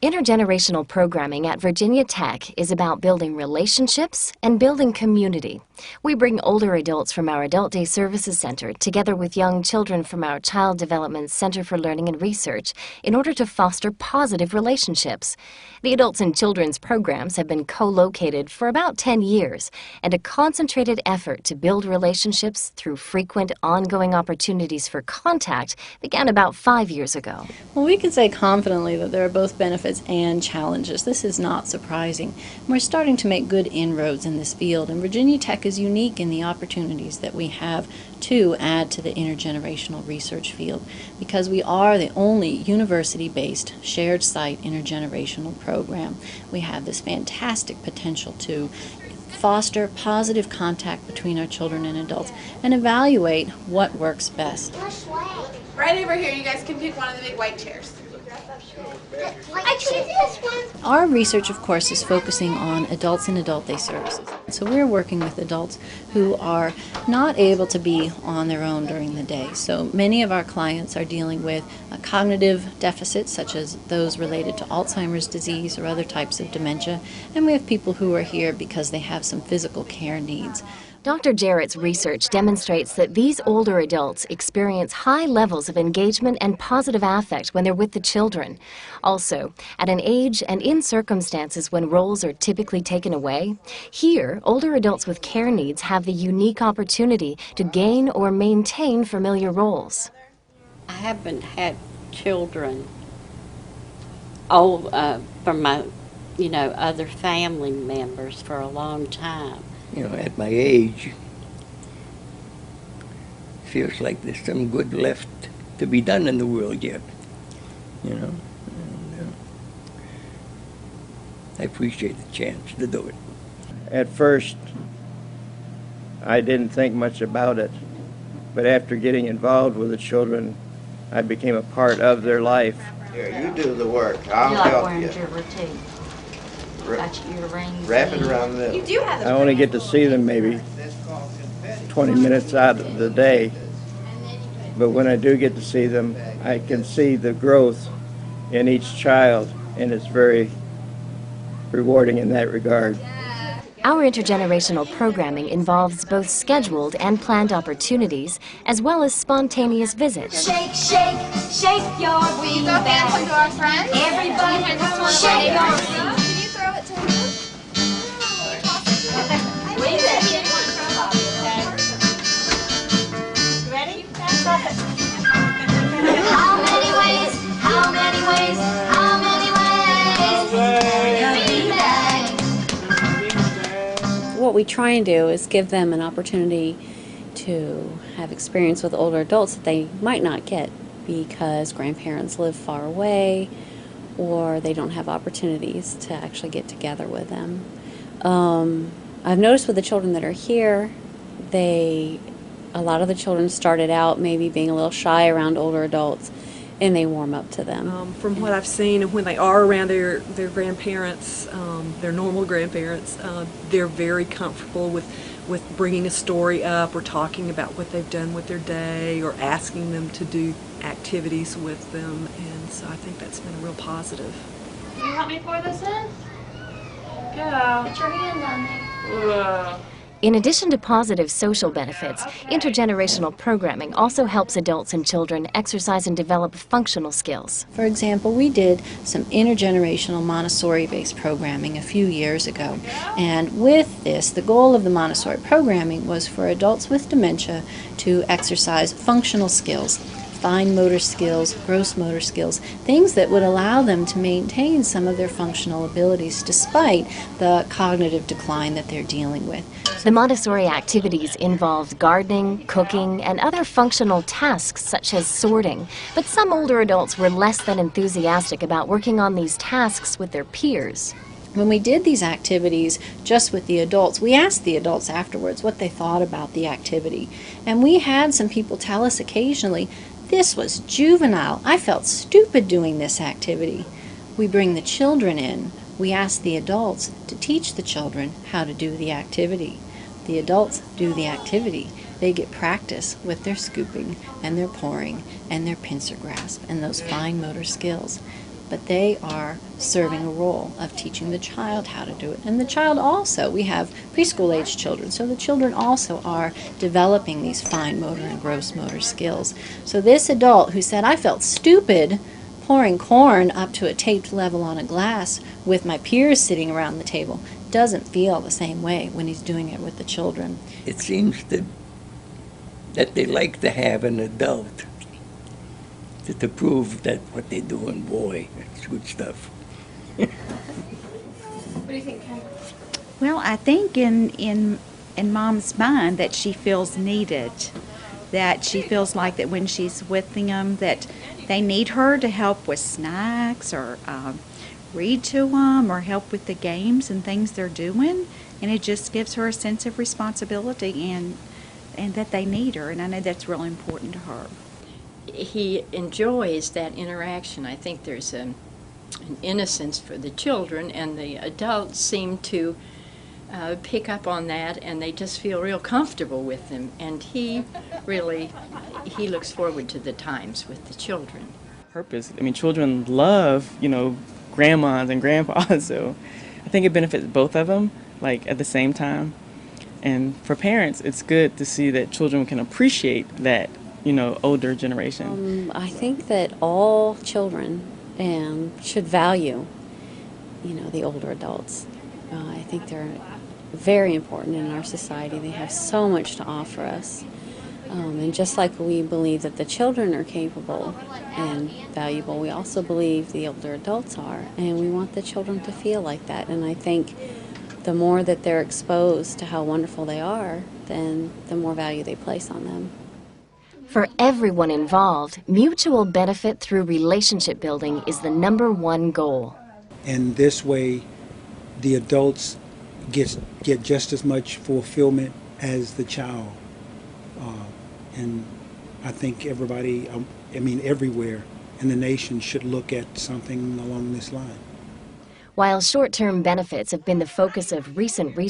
Intergenerational programming at Virginia Tech is about building relationships and building community. We bring older adults from our Adult Day Services Center together with young children from our Child Development Center for Learning and Research in order to foster positive relationships. The adults and children's programs have been co-located for about 10 years, and a concentrated effort to build relationships through frequent ongoing opportunities for contact began about 5 years ago. Well, we can say confidently that there are both benefits and challenges. This is not surprising. We're starting to make good inroads in this field, and Virginia Tech is unique in the opportunities that we have to add to the intergenerational research field, because we are the only university-based shared site intergenerational program. We have this fantastic potential to foster positive contact between our children and adults and evaluate what works best. Right over here, you guys can pick one of the big white chairs. I choose this one. Our research, of course, is focusing on adults in Adult Day Services. So we're working with adults who are not able to be on their own during the day. So many of our clients are dealing with cognitive deficits, such as those related to Alzheimer's disease or other types of dementia. And we have people who are here because they have some physical care needs. Dr. Jarrott's research demonstrates that these older adults experience high levels of engagement and positive affect when they're with the children. Also, at an age and in circumstances when roles are typically taken away, here, older adults with care needs have the unique opportunity to gain or maintain familiar roles. I haven't had children from my, other family members for a long time. At my age, feels like there's some good left to be done in the world yet, And, I appreciate the chance to do it. At first, I didn't think much about it, but after getting involved with the children, I became a part of their life. Here, you do the work. I'll help you. Wrap it around the middle. You do have I only get to see them maybe 20 minutes out of the day, but when I do get to see them, I can see the growth in each child, and it's very rewarding in that regard. Our intergenerational programming involves both scheduled and planned opportunities, as well as spontaneous visits. Shake, shake, shake your Will you go dance into our friends? Everybody, shake your Can you throw it to him? Ready? How many ways? How many ways? How many ways? What we try and do is give them an opportunity to have experience with older adults that they might not get because grandparents live far away or they don't have opportunities to actually get together with them. I've noticed with the children that are here, a lot of the children started out maybe being a little shy around older adults, and they warm up to them. From what I've seen, and when they are around their grandparents, their normal grandparents, they're very comfortable with bringing a story up or talking about what they've done with their day or asking them to do activities with them, and so I think that's been a real positive. Can you help me pour this in? Go. Put your hand on there. In addition to positive social benefits, intergenerational programming also helps adults and children exercise and develop functional skills. For example, we did some intergenerational Montessori-based programming a few years ago, and with this, the goal of the Montessori programming was for adults with dementia to exercise functional skills, fine motor skills, gross motor skills, things that would allow them to maintain some of their functional abilities despite the cognitive decline that they're dealing with. The Montessori activities involved gardening, cooking, and other functional tasks such as sorting, but some older adults were less than enthusiastic about working on these tasks with their peers. When we did these activities just with the adults, we asked the adults afterwards what they thought about the activity, and we had some people tell us occasionally, "This was juvenile. I felt stupid doing this activity." We bring the children in. We ask the adults to teach the children how to do the activity. The adults do the activity. They get practice with their scooping and their pouring and their pincer grasp and those fine motor skills. But they are serving a role of teaching the child how to do it. And the child also, we have preschool age children, so the children also are developing these fine motor and gross motor skills. So this adult who said, I felt stupid pouring corn up to a taped level on a glass with my peers sitting around the table, doesn't feel the same way when he's doing it with the children. It seems that they like to have an adult to prove that what they're doing, boy, it's good stuff. What do you think, Ken? Well, I think in Mom's mind that she feels needed, that she feels like that when she's with them that they need her to help with snacks or read to them or help with the games and things they're doing, and it just gives her a sense of responsibility and that they need her, and I know that's really important to her. He enjoys that interaction. I think there's an innocence for the children, and the adults seem to pick up on that, and they just feel real comfortable with them. And he looks forward to the times with the children. Purpose. I mean, children love, grandmas and grandpas, so I think it benefits both of them, like at the same time. And for parents, it's good to see that children can appreciate that, older generation. I think that all children should value, the older adults. I think they're very important in our society. They have so much to offer us. And just like we believe that the children are capable and valuable, we also believe the older adults are. And we want the children to feel like that. And I think the more that they're exposed to how wonderful they are, then the more value they place on them. For everyone involved, mutual benefit through relationship building is the #1 goal. And this way, the adults get just as much fulfillment as the child. And I think everybody, everywhere in the nation should look at something along this line. While short-term benefits have been the focus of recent research,